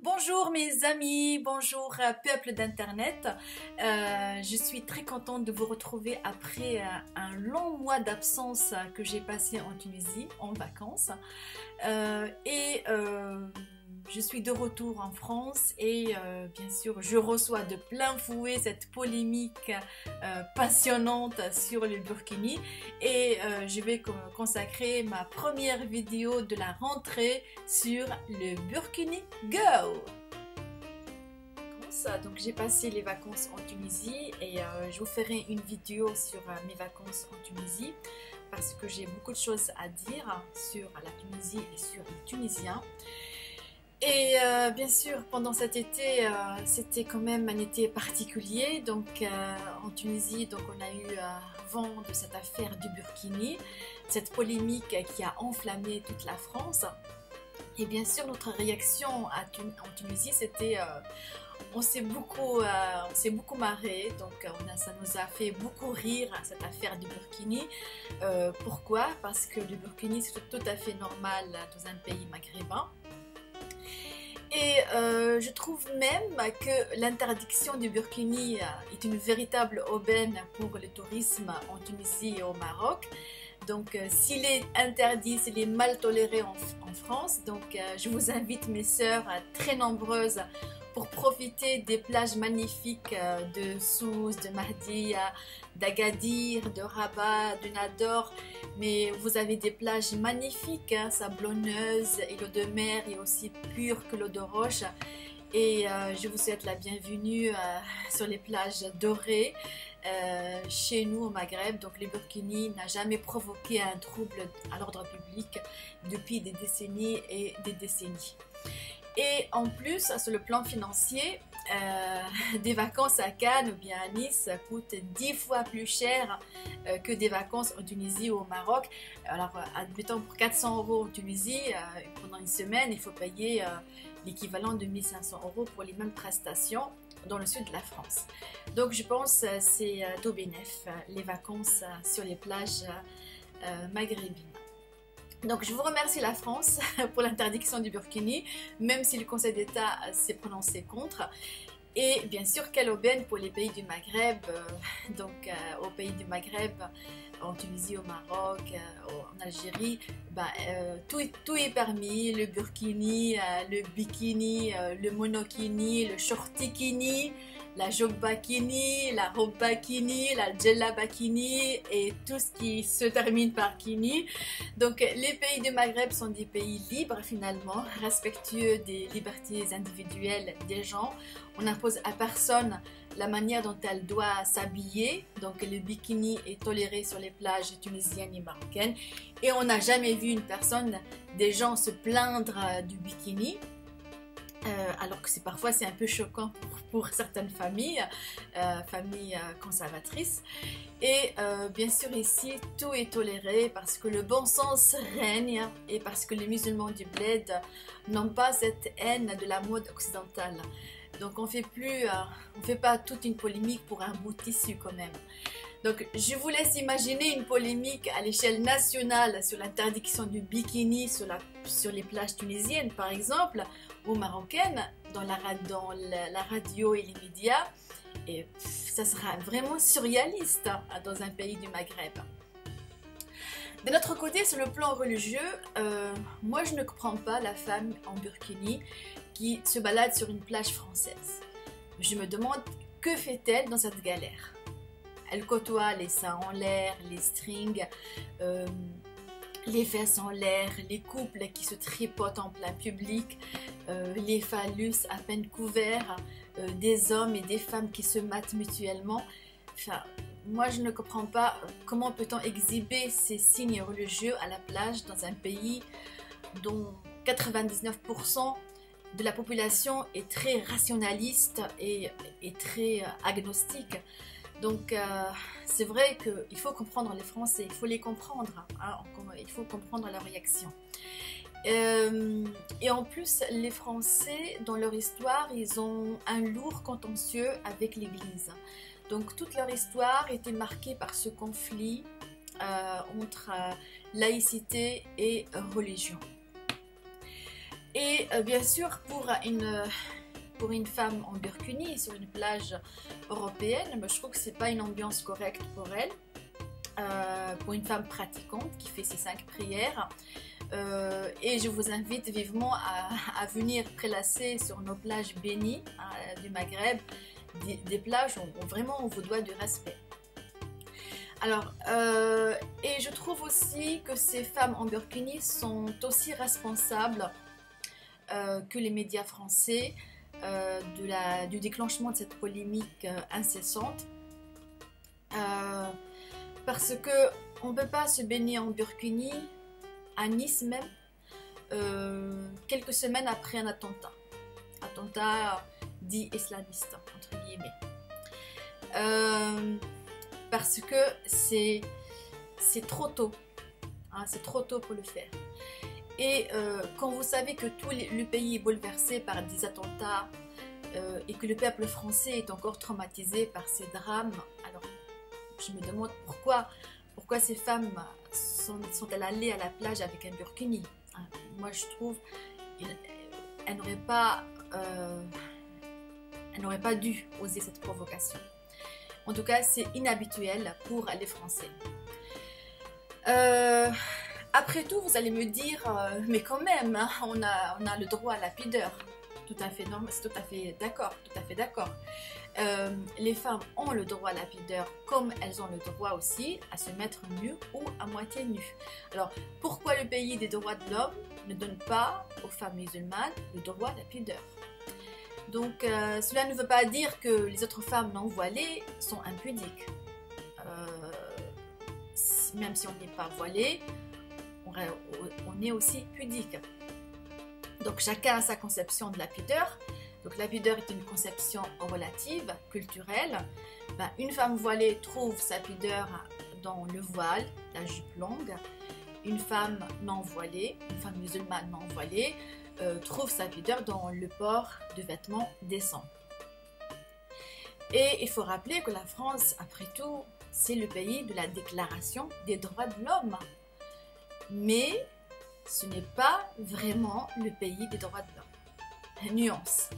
Bonjour mes amis, bonjour peuple d'internet. Je suis très contente de vous retrouver après un long mois d'absence que j'ai passé en Tunisie en vacances. Je suis de retour en France et bien sûr je reçois de plein fouet cette polémique passionnante sur le burkini et je vais consacrer ma première vidéo de la rentrée sur le burkini go. Donc j'ai passé les vacances en Tunisie et je vous ferai une vidéo sur mes vacances en Tunisie parce que j'ai beaucoup de choses à dire sur la Tunisie et sur les Tunisiens. Et bien sûr, pendant cet été, c'était quand même un été particulier. Donc en Tunisie, donc on a eu vent de cette affaire du burkini, cette polémique qui a enflammé toute la France. Et bien sûr, notre réaction en Tunisie, c'était, on s'est beaucoup marré. Donc ça nous a fait beaucoup rire cette affaire du burkini. Pourquoi? Parce que le burkini, c'est tout à fait normal dans un pays maghrébin. Et je trouve même que l'interdiction du burkini est une véritable aubaine pour le tourisme en Tunisie et au Maroc. Donc s'il est interdit, s'il est mal toléré en France, donc je vous invite mes sœurs très nombreuses pour profiter des plages magnifiques de Sousse, de Mahdia, d'Agadir, de Rabat, de Nador. Mais vous avez des plages magnifiques, hein, sablonneuses, et l'eau de mer est aussi pure que l'eau de roche. Et je vous souhaite la bienvenue sur les plages dorées chez nous au Maghreb. Donc le burkini n'a jamais provoqué un trouble à l'ordre public depuis des décennies et des décennies. Et en plus, sur le plan financier, des vacances à Cannes ou bien à Nice coûtent 10 fois plus cher que des vacances en Tunisie ou au Maroc. Alors, admettons pour 400 € en Tunisie, pendant une semaine, il faut payer l'équivalent de 1500 € pour les mêmes prestations dans le sud de la France. Donc, je pense que c'est tout bénef, les vacances sur les plages maghrébines. Donc je vous remercie la France pour l'interdiction du burkini, même si le Conseil d'État s'est prononcé contre. Et bien sûr, quelle aubaine pour les pays du Maghreb, au pays du Maghreb, en Tunisie, au Maroc, en Algérie, tout est permis, le burkini, le bikini, le monokini, le shortikini, la jobbakini, la robbakini, la djellabakini et tout ce qui se termine par kini. Donc les pays du Maghreb sont des pays libres finalement, respectueux des libertés individuelles des gens. On n'impose à personne la manière dont elle doit s'habiller. Donc le bikini est toléré sur les plages tunisiennes et marocaines. Et on n'a jamais vu des gens se plaindre du bikini. Alors que parfois c'est un peu choquant pour certaines familles conservatrices. Et bien sûr ici tout est toléré parce que le bon sens règne et parce que les musulmans du bled n'ont pas cette haine de la mode occidentale. Donc on fait pas toute une polémique pour un bout de tissu quand même. Donc je vous laisse imaginer une polémique à l'échelle nationale sur l'interdiction du bikini sur les plages tunisiennes par exemple, ou marocaines, dans la radio et les médias. Et ça sera vraiment surréaliste dans un pays du Maghreb. De notre côté, sur le plan religieux, moi je ne comprends pas la femme en burkini qui se balade sur une plage française. Je me demande que fait-elle dans cette galère. Elle côtoie les seins en l'air, les strings, les fesses en l'air, les couples qui se tripotent en plein public, les phallus à peine couverts, des hommes et des femmes qui se matent mutuellement. Enfin, moi je ne comprends pas comment peut-on exhiber ces signes religieux à la plage dans un pays dont 99% de la population est très rationaliste et très agnostique. Donc c'est vrai qu'il faut comprendre les Français, il faut les comprendre, hein, il faut comprendre leur réaction. Et en plus, les Français, dans leur histoire, ils ont un lourd contentieux avec l'Église. Donc toute leur histoire était marquée par ce conflit entre laïcité et religion. Et bien sûr, pour une femme en burkini sur une plage européenne, je trouve que c'est pas une ambiance correcte pour elle. Pour une femme pratiquante qui fait ses 5 prières. Et je vous invite vivement à venir prélasser sur nos plages bénies du Maghreb, des plages où vraiment on vous doit du respect. Alors, et je trouve aussi que ces femmes en burkini sont aussi responsables que les médias français du déclenchement de cette polémique incessante. Parce que on ne peut pas se baigner en burkini à Nice même, quelques semaines après un attentat dit islamiste entre guillemets, parce que c'est trop tôt, hein, c'est trop tôt pour le faire. Et quand vous savez que tout le pays est bouleversé par des attentats et que le peuple français est encore traumatisé par ces drames, alors je me demande pourquoi ces femmes sont-elles allées à la plage avec un burkini. Moi je trouve qu'elles n'auraient pas dû oser cette provocation. En tout cas, c'est inhabituel pour les Français. Après tout, vous allez me dire, mais quand même, hein, on a le droit à la pudeur. Tout à fait normal, c'est tout à fait d'accord. Les femmes ont le droit à la pudeur, comme elles ont le droit aussi à se mettre nues ou à moitié nues. Alors, pourquoi le pays des droits de l'homme ne donne pas aux femmes musulmanes le droit à la pudeur? Donc, cela ne veut pas dire que les autres femmes non voilées sont impudiques. Même si on n'est pas voilé, on est aussi pudique. Donc chacun a sa conception de la pudeur. Donc la pudeur est une conception relative, culturelle. Une femme voilée trouve sa pudeur dans le voile, la jupe longue. Une femme non voilée, une femme musulmane non voilée, trouve sa pudeur dans le port de vêtements décents. Et il faut rappeler que la France, après tout, c'est le pays de la Déclaration des droits de l'homme. Mais ce n'est pas vraiment le pays des droits de l'homme. Nuance.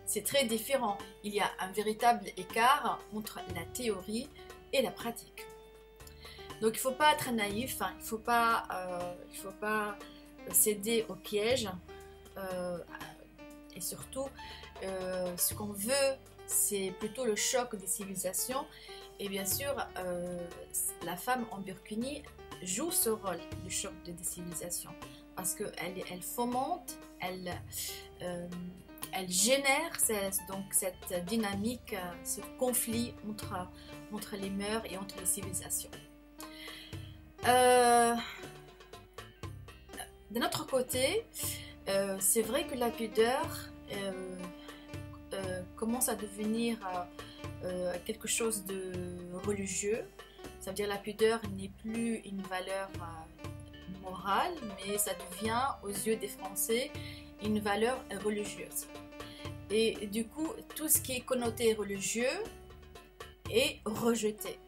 C'est très différent. Il y a un véritable écart entre la théorie et la pratique. Donc il ne faut pas être naïf, hein. Il ne faut pas céder au piège. Et surtout, ce qu'on veut, c'est plutôt le choc des civilisations. Et bien sûr, la femme en burkini joue ce rôle du choc des civilisations parce qu'elle fomente, elle génère cette dynamique, ce conflit entre les mœurs et entre les civilisations. D'un autre côté, c'est vrai que la pudeur commence à devenir quelque chose de religieux. Ça veut dire la pudeur n'est plus une valeur morale, mais ça devient aux yeux des Français une valeur religieuse. Et du coup, tout ce qui est connoté religieux est rejeté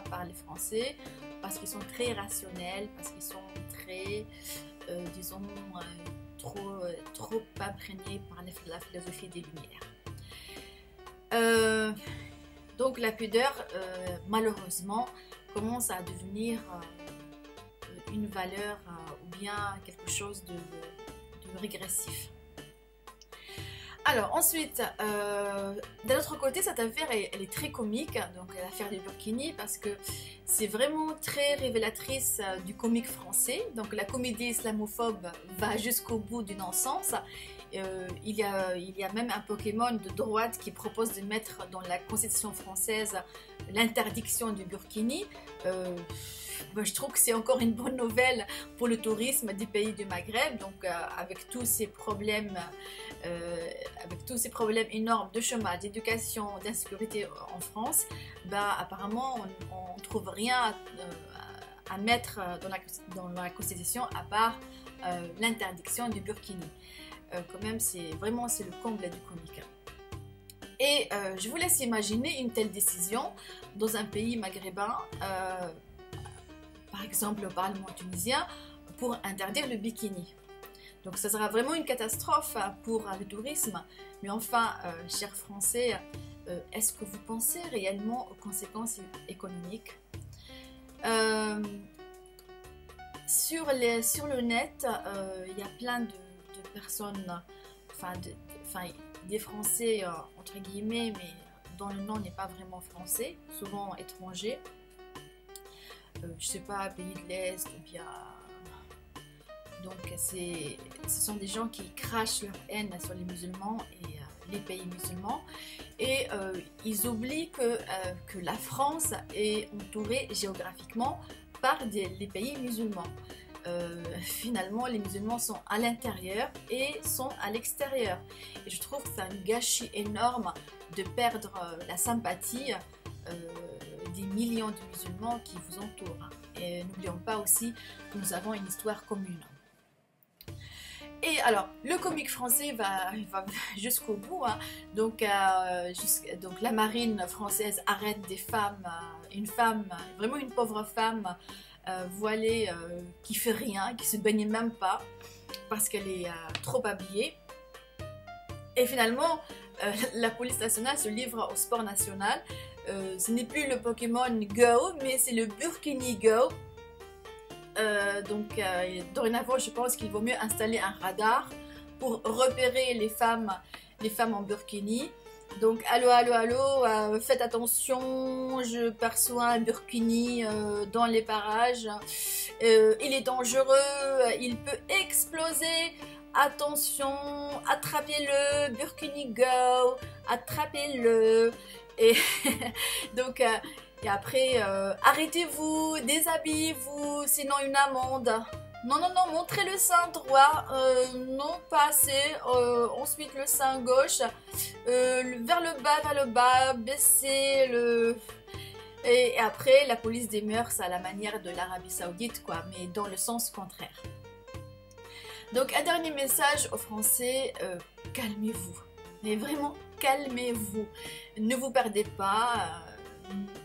par les Français parce qu'ils sont très rationnels, parce qu'ils sont très, disons, trop imprégnés par la philosophie des Lumières. Donc la pudeur, malheureusement, commence à devenir une valeur ou bien quelque chose de régressif. Alors ensuite, d'un autre côté, cette affaire, elle est très comique, donc l'affaire des burkinis, parce que c'est vraiment très révélatrice du comique français. Donc la comédie islamophobe va jusqu'au bout du non-sens. Il y a même un Pokémon de droite qui propose de mettre dans la constitution française l'interdiction du burkini. Je trouve que c'est encore une bonne nouvelle pour le tourisme des pays du Maghreb. Donc avec tous ces problèmes énormes de chômage, d'éducation, d'insécurité en France, apparemment on ne trouve rien à mettre dans la constitution à part l'interdiction du burkini. Quand même, c'est le comble du comique. Et je vous laisse imaginer une telle décision dans un pays maghrébin, par exemple au Parlement tunisien, pour interdire le bikini. Donc ça sera vraiment une catastrophe pour le tourisme. Mais enfin, chers Français, est-ce que vous pensez réellement aux conséquences économiques? Sur le net, il y a plein de personnes, des Français entre guillemets, mais dont le nom n'est pas vraiment français, souvent étrangers. Je sais pas, pays de l'Est ou bien... Donc ce sont des gens qui crachent leur haine sur les musulmans et les pays musulmans. Et ils oublient que la France est entourée géographiquement par les pays musulmans. Finalement, les musulmans sont à l'intérieur et sont à l'extérieur. Et je trouve que c'est un gâchis énorme de perdre la sympathie des millions de musulmans qui vous entourent. Et n'oublions pas aussi que nous avons une histoire commune. Et alors, le comique français va jusqu'au bout. Hein. Donc la marine française arrête des femmes, une femme, vraiment une pauvre femme voilée qui fait rien, qui se baigne même pas parce qu'elle est trop habillée. Et finalement, la police nationale se livre au sport national. Ce n'est plus le Pokémon Go, mais c'est le Burkini Go. Dorénavant, je pense qu'il vaut mieux installer un radar pour repérer les femmes en burkini. Donc, allô, allô, allô, faites attention, je perçois un burkini dans les parages. Il est dangereux, il peut exploser. Attention, attrapez-le, Burkini Go, attrapez-le. Et donc... Et après, arrêtez-vous, déshabillez-vous, sinon une amende. Non, non, non, montrez le sein droit, non pas assez. Ensuite le sein gauche, vers le bas, baissez le... Et après, la police des mœurs à la manière de l'Arabie Saoudite, quoi, mais dans le sens contraire. Donc, un dernier message aux Français, calmez-vous. Mais vraiment, calmez-vous. Ne vous perdez pas.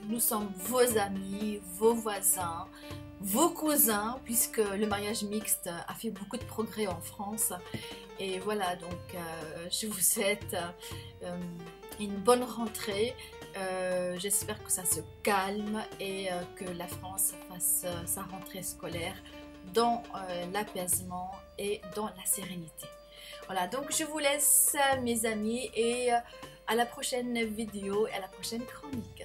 Nous sommes vos amis, vos voisins, vos cousins, puisque le mariage mixte a fait beaucoup de progrès en France. Et voilà, donc je vous souhaite une bonne rentrée. J'espère que ça se calme et que la France fasse sa rentrée scolaire dans l'apaisement et dans la sérénité. Voilà, donc je vous laisse mes amis et à la prochaine vidéo et à la prochaine chronique.